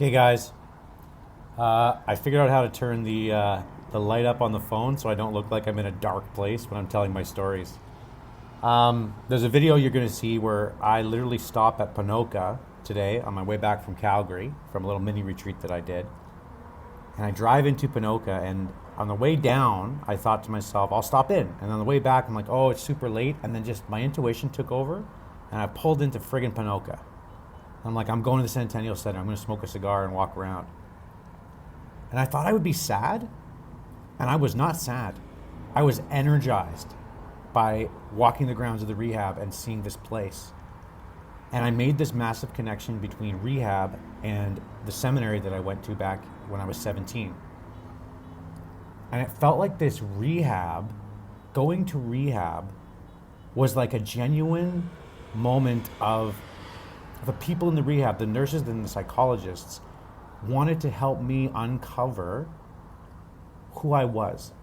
Okay, guys. I figured out how to turn the light up on the phone so I don't look like I'm in a dark place when I'm telling my stories. There's a video you're going to see where I literally stop at Ponoka today on my way back from Calgary from a little mini retreat that I did. And I drive into Ponoka, and on the way down, I thought to myself, I'll stop in. And on the way back, I'm like, oh, it's super late. And then just my intuition took over, and I pulled into friggin' Ponoka. I'm like, I'm going to the Centennial Center. I'm going to smoke a cigar and walk around. And I thought I would be sad, and I was not sad. I was energized by walking the grounds of the Rehab and seeing this place. And I made this massive connection between Rehab and the seminary that I went to back when I was 17. And it felt like this rehab, going to Rehab, was like a genuine moment of the people in the rehab, the nurses and the psychologists, wanted to help me uncover who I was,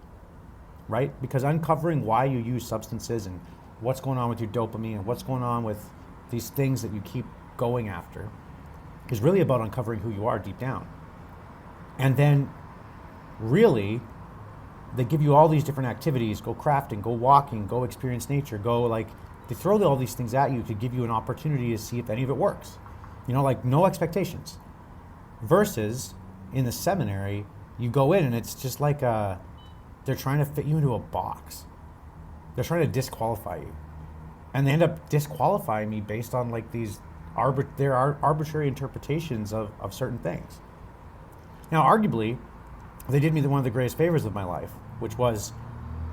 right? Because uncovering why you use substances and what's going on with your dopamine and what's going on with these things that you keep going after is really about uncovering who you are deep down. And then really, they give you all these different activities: go crafting, go walking, go experience nature, go like, they throw all these things at you to give you an opportunity to see if any of it works. You know, like no expectations. Versus in the seminary, you go in and it's just like they're trying to fit you into a box. They're trying to disqualify you. And they end up disqualifying me based on like these arbitrary interpretations of certain things. Now, arguably, they did me one of the greatest favors of my life, which was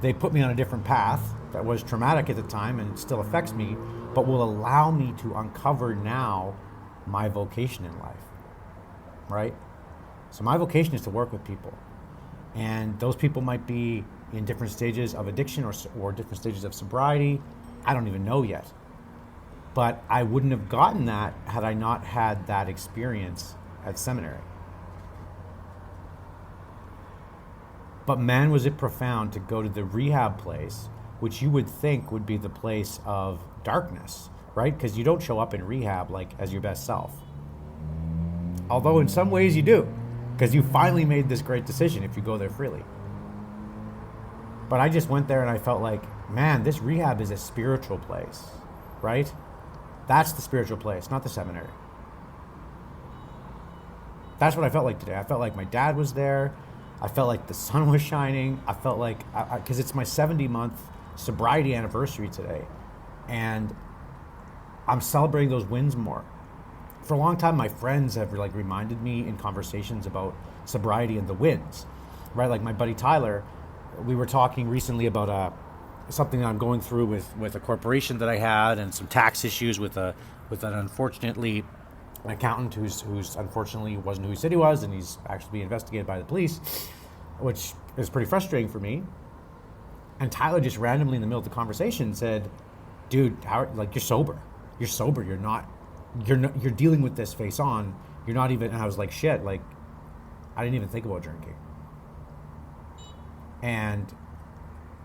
they put me on a different path that was traumatic at the time and still affects me, but will allow me to uncover now my vocation in life, right? So my vocation is to work with people. And those people might be in different stages of addiction or different stages of sobriety. I don't even know yet. But I wouldn't have gotten that had I not had that experience at seminary. But man, was it profound to go to the rehab place, which you would think would be the place of darkness, right? Because you don't show up in rehab like as your best self. Although in some ways you do, because you finally made this great decision if you go there freely. But I just went there and I felt like, man, this rehab is a spiritual place, right? That's the spiritual place, not the seminary. That's what I felt like today. I felt like my dad was there. I felt like the sun was shining. I felt like, because it's my 70-month sobriety anniversary today, and I'm celebrating those wins more. For a long time, my friends have like reminded me in conversations about sobriety and the wins, right? Like my buddy Tyler, we were talking recently about something that I'm going through with a corporation that I had, and some tax issues with an unfortunately an accountant who's unfortunately wasn't who he said he was, and he's actually being investigated by the police, which is pretty frustrating for me. And Tyler just randomly in the middle of the conversation said, "Dude, like you're sober. You're sober. You're dealing with this face on. You're not even." And I was like, "Shit! Like, I didn't even think about drinking." And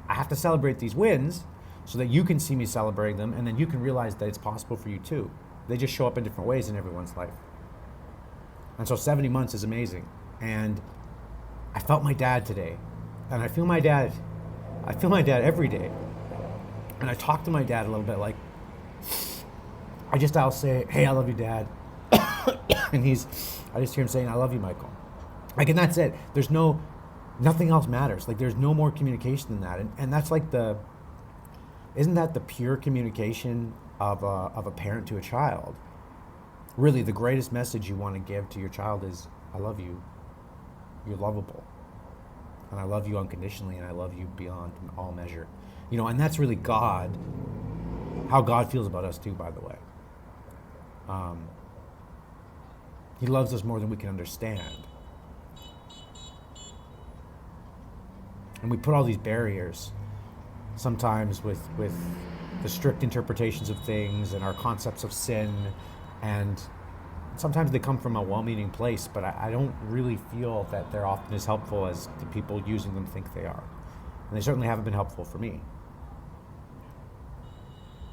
I have to celebrate these wins so that you can see me celebrating them, and then you can realize that it's possible for you too. They just show up in different ways in everyone's life. And so 70 months is amazing. And I felt my dad today. And I feel my dad every day. And I talk to my dad a little bit, like, I'll say, "Hey, I love you, Dad." And I just hear him saying, "I love you, Michael." Like, and that's it. Nothing else matters. Like, there's no more communication than that. And that's like isn't that the pure communication of a parent to a child? Really, the greatest message you want to give to your child is, "I love you. You're lovable. And I love you unconditionally, and I love you beyond all measure." You know, and that's really God, how God feels about us too, by the way. He loves us more than we can understand. And we put all these barriers, sometimes with the strict interpretations of things and our concepts of sin, and sometimes they come from a well-meaning place, but I don't really feel that they're often as helpful as the people using them think they are. And they certainly haven't been helpful for me.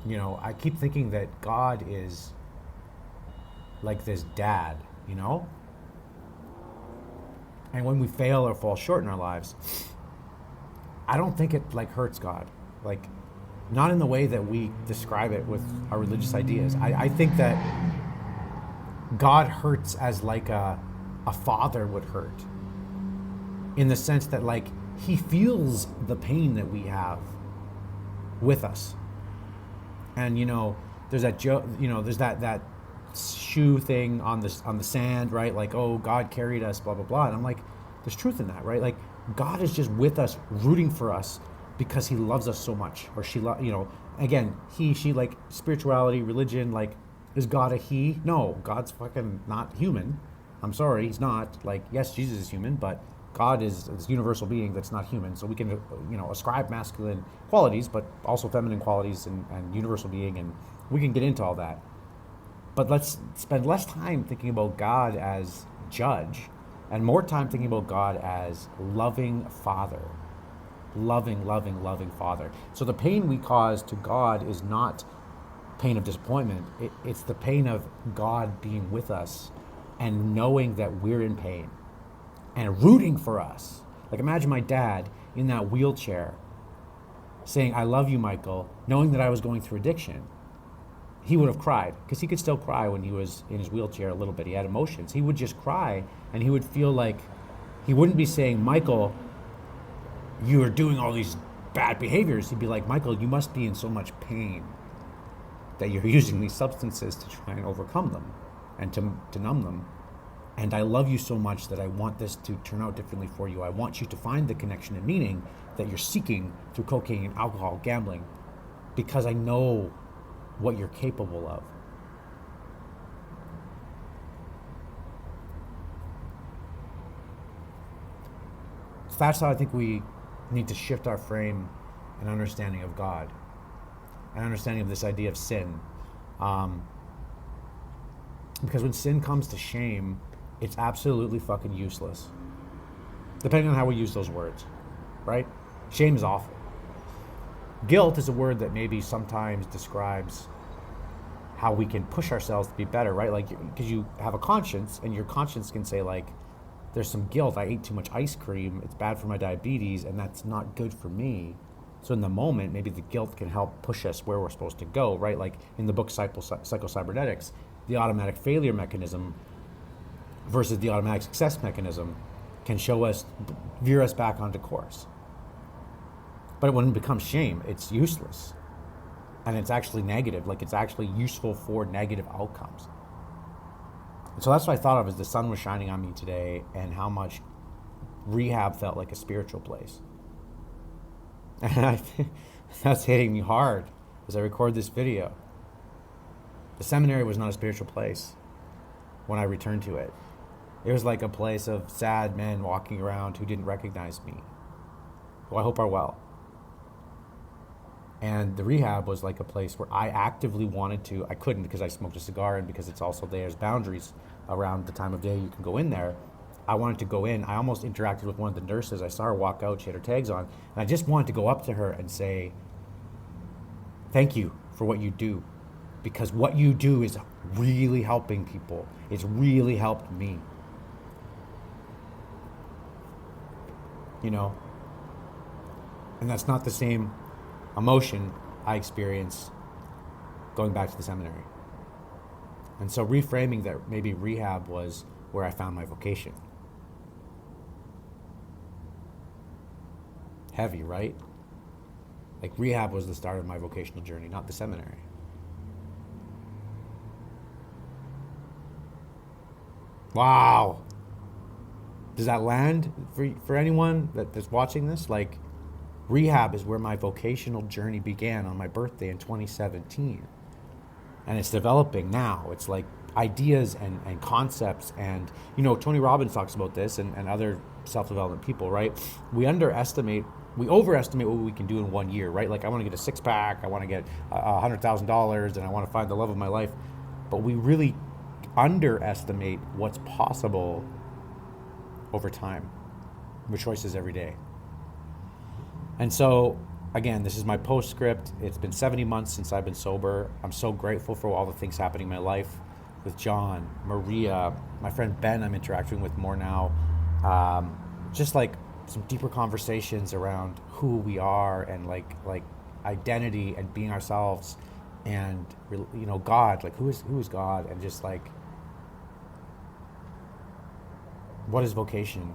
You know, I keep thinking that God is like this dad, you know? And when we fail or fall short in our lives, I don't think it like hurts God. Like, not in the way that we describe it with our religious ideas. I think that God hurts as like a father would hurt, in the sense that like he feels the pain that we have with us. And there's that there's that shoe thing on the sand, right? Like, oh, God carried us, blah blah blah. And I'm like, there's truth in that, right? Like, God is just with us, rooting for us because he loves us so much. Or again, she, like, spirituality, religion, like, is God a he? No, God's fucking not human. I'm sorry, he's not. Like, yes, Jesus is human, but God is this universal being that's not human. So we can, ascribe masculine qualities, but also feminine qualities and universal being, and we can get into all that. But let's spend less time thinking about God as judge and more time thinking about God as loving father. Loving, loving, loving father. So the pain we cause to God is not pain of disappointment. It's the pain of God being with us and knowing that we're in pain and rooting for us. Like, imagine my dad in that wheelchair saying, I love you, Michael, knowing that I was going through addiction. He would have cried, because he could still cry when he was in his wheelchair a little bit. He had emotions. He would just cry, and he would feel like, he wouldn't be saying, Michael, you are doing all these bad behaviors. He'd be like, Michael, you must be in so much pain that you're using these substances to try and overcome them and to numb them. And I love you so much that I want this to turn out differently for you. I want you to find the connection and meaning that you're seeking through cocaine, alcohol, gambling, because I know what you're capable of. So that's how I think we need to shift our frame and understanding of God and understanding of this idea of sin. Because when sin comes to shame, it's absolutely fucking useless. Depending on how we use those words, right? Shame is awful. Guilt is a word that maybe sometimes describes how we can push ourselves to be better, right? Like, because you have a conscience, and your conscience can say, like, there's some guilt. I ate too much ice cream. It's bad for my diabetes, and that's not good for me. So in the moment, maybe the guilt can help push us where we're supposed to go, right? Like in the book Psycho-Cybernetics, the automatic failure mechanism versus the automatic success mechanism can veer us back onto course. But when it becomes shame, it's useless. And it's actually negative. Like, it's actually useful for negative outcomes. And so that's what I thought of as the sun was shining on me today, and how much rehab felt like a spiritual place. And I think that's hitting me hard as I record this video. The seminary was not a spiritual place when I returned to it. It was like a place of sad men walking around who didn't recognize me, who I hope are well. And the rehab was like a place where I actively wanted to. I couldn't because I smoked a cigar, and because it's also there's boundaries around the time of day you can go in there. I wanted to go in. I almost interacted with one of the nurses. I saw her walk out. She had her tags on. And I just wanted to go up to her and say, thank you for what you do. Because what you do is really helping people. It's really helped me. You know? And that's not the same emotion I experience going back to the seminary. And so reframing that maybe rehab was where I found my vocation. Heavy, right? Like, rehab was the start of my vocational journey, not the seminary. Wow. Does that land for anyone that's watching this? Like, rehab is where my vocational journey began on my birthday in 2017. And it's developing now. It's like ideas and concepts. And, Tony Robbins talks about this, and other self-development people, right? We overestimate what we can do in 1 year, right? Like, I want to get a six-pack, I want to get $100,000, and I want to find the love of my life. But we really underestimate what's possible over time with choices every day. And so, again, this is my postscript. It's been 70 months since I've been sober. I'm so grateful for all the things happening in my life with John, Maria, my friend Ben I'm interacting with more now. just like some deeper conversations around who we are and like identity and being ourselves, and God, like who is God, and just like what is vocation.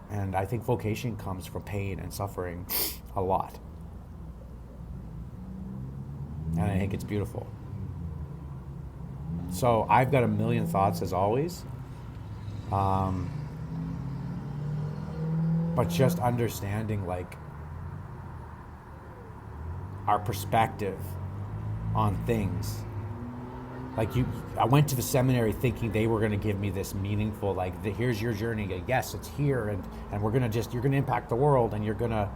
And I think vocation comes from pain and suffering a lot, and I think it's beautiful. So I've got a million thoughts as always, but just understanding like our perspective on things. Like I went to the seminary thinking they were going to give me this meaningful, like, here's your journey. Yes, it's here, and you're going to impact the world, and and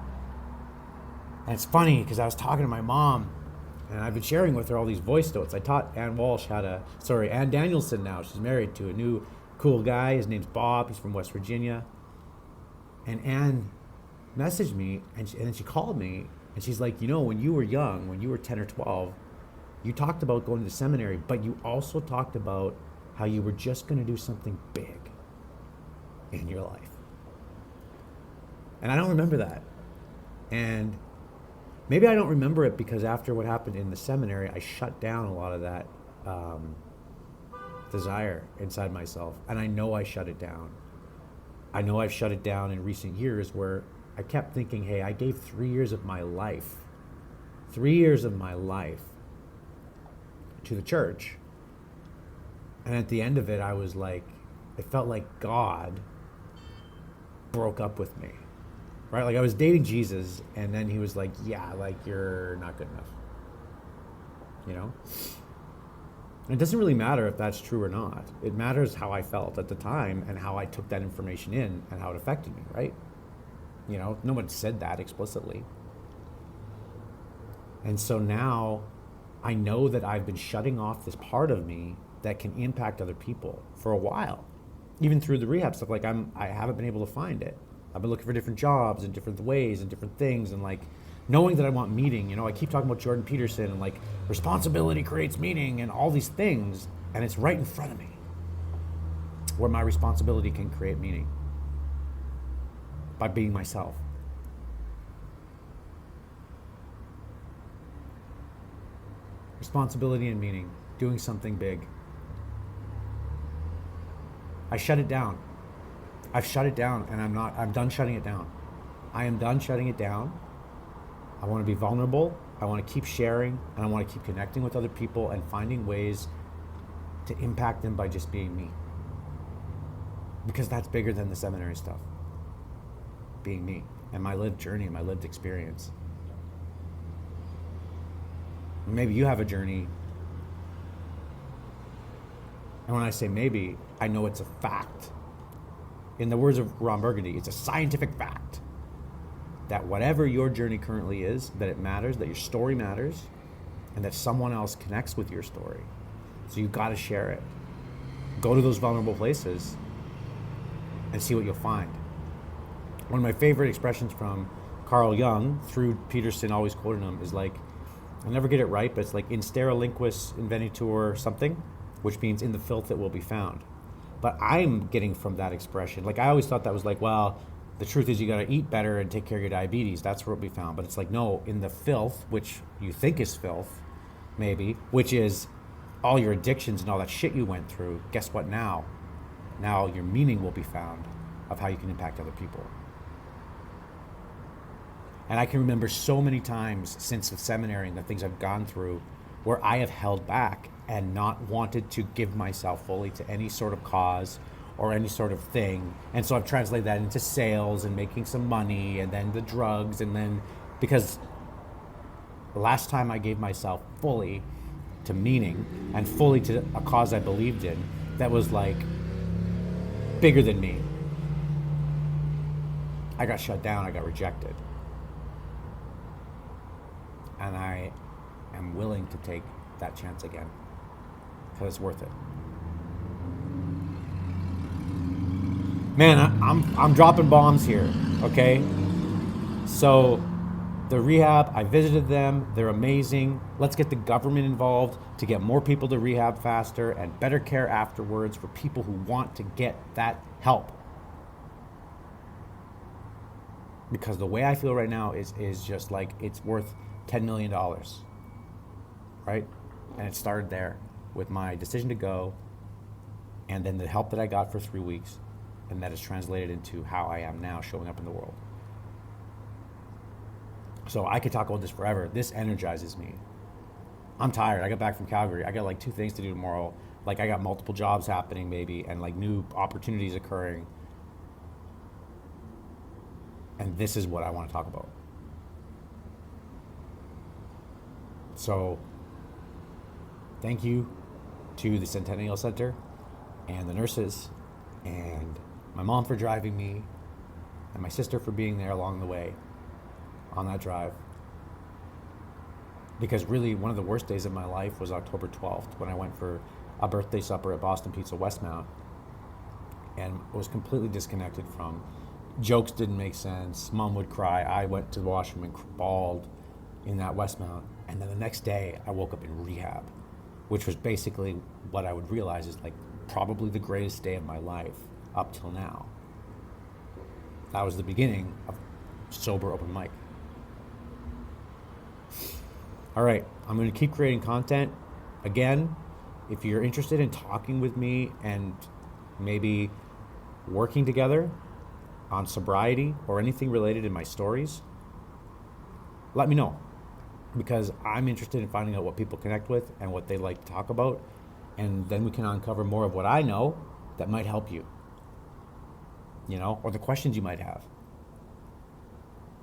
it's funny because I was talking to my mom, and I've been sharing with her all these voice notes. I taught Ann Danielson now. She's married to a new cool guy. His name's Bob. He's from West Virginia. And Ann messaged me, and then she called me, and she's like, when you were young, when you were 10 or 12, you talked about going to the seminary, but you also talked about how you were just going to do something big in your life. And I don't remember that. And maybe I don't remember it because after what happened in the seminary, I shut down a lot of that desire inside myself. And I know I shut it down. I know I've shut it down in recent years where I kept thinking, hey, I gave 3 years of my life to the church. And at the end of it, I was like, it felt like God broke up with me, right? Like I was dating Jesus, and then he was like, yeah, like you're not good enough, It doesn't really matter if that's true or not. It matters how I felt at the time and how I took that information in and how it affected me, right? No one said that explicitly. And so now I know that I've been shutting off this part of me that can impact other people for a while, even through the rehab stuff. Like I haven't been able to find it. I've been looking for different jobs and different ways and different things, and like knowing that I want meaning. I keep talking about Jordan Peterson and like responsibility creates meaning and all these things, and it's right in front of me where my responsibility can create meaning by being myself. Responsibility and meaning, doing something big. I shut it down. I've shut it down, and I'm done shutting it down. I am done shutting it down. I want to be vulnerable. I want to keep sharing, and I want to keep connecting with other people and finding ways to impact them by just being me. Because that's bigger than the seminary stuff. Being me and my lived journey, my lived experience. Maybe you have a journey. And when I say maybe, I know it's a fact. In the words of Ron Burgundy, it's a scientific fact that whatever your journey currently is, that it matters, that your story matters, and that someone else connects with your story. So you've got to share it. Go to those vulnerable places and see what you'll find. One of my favorite expressions from Carl Jung, through Peterson, always quoting him, is like, I never get it right, but it's like, in stera linguis invenitur something, which means in the filth it will be found. But I'm getting from that expression, like I always thought that was like, well, the truth is you got to eat better and take care of your diabetes. That's where it'll be found. But it's like, no, in the filth, which you think is filth, maybe, which is all your addictions and all that shit you went through. Guess what now? Now your meaning will be found of how you can impact other people. And I can remember so many times since the seminary and the things I've gone through where I have held back and not wanted to give myself fully to any sort of cause or any sort of thing. And so I've translated that into sales and making some money, and then the drugs, and then, because the last time I gave myself fully to meaning and fully to a cause I believed in that was like bigger than me, I got shut down, I got rejected. And I am willing to take that chance again because it's worth it. Man, I'm dropping bombs here, okay? So the rehab, I visited them. They're amazing. Let's get the government involved to get more people to rehab faster and better care afterwards for people who want to get that help. because the way I feel right now is just like it's worth $10 million, right? And it started there with my decision to go, and then the help that I got for 3 weeks, and that is translated into how I am now showing up in the world. So I could talk about this forever. This energizes me. I'm tired. I got back from Calgary. I got like 2 things to do tomorrow. Like I got multiple jobs happening maybe, and like new opportunities occurring. And this is what I want to talk about. So thank you to the Centennial Center and the nurses and my mom for driving me and my sister for being there along the way on that drive. Because really one of the worst days of my life was October 12th when I went for a birthday supper at Boston Pizza Westmount and was completely disconnected from jokes. Didn't make sense. Mom would cry. I went to the washroom and bawled in that Westmount. And then the next day I woke up in rehab, which was basically what I would realize is like probably the greatest day of my life up till now. That was the beginning of sober open mic. All right, I'm going to keep creating content. Again, if you're interested in talking with me and maybe working together on sobriety or anything related in my stories, let me know, because I'm interested in finding out what people connect with and what they like to talk about, and then we can uncover more of what I know that might help you, or the questions you might have.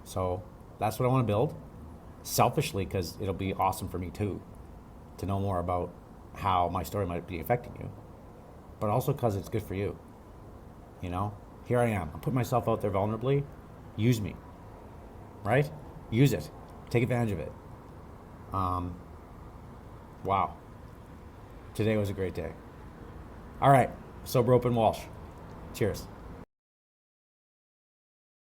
So that's what I want to build, selfishly, because it'll be awesome for me too to know more about how my story might be affecting you, but also because it's good for you. Here I am. I'm putting myself out there vulnerably. Use me, right? Use it. Take advantage of it. Wow. Today was a great day. All right. Sober Open Walsh. Cheers.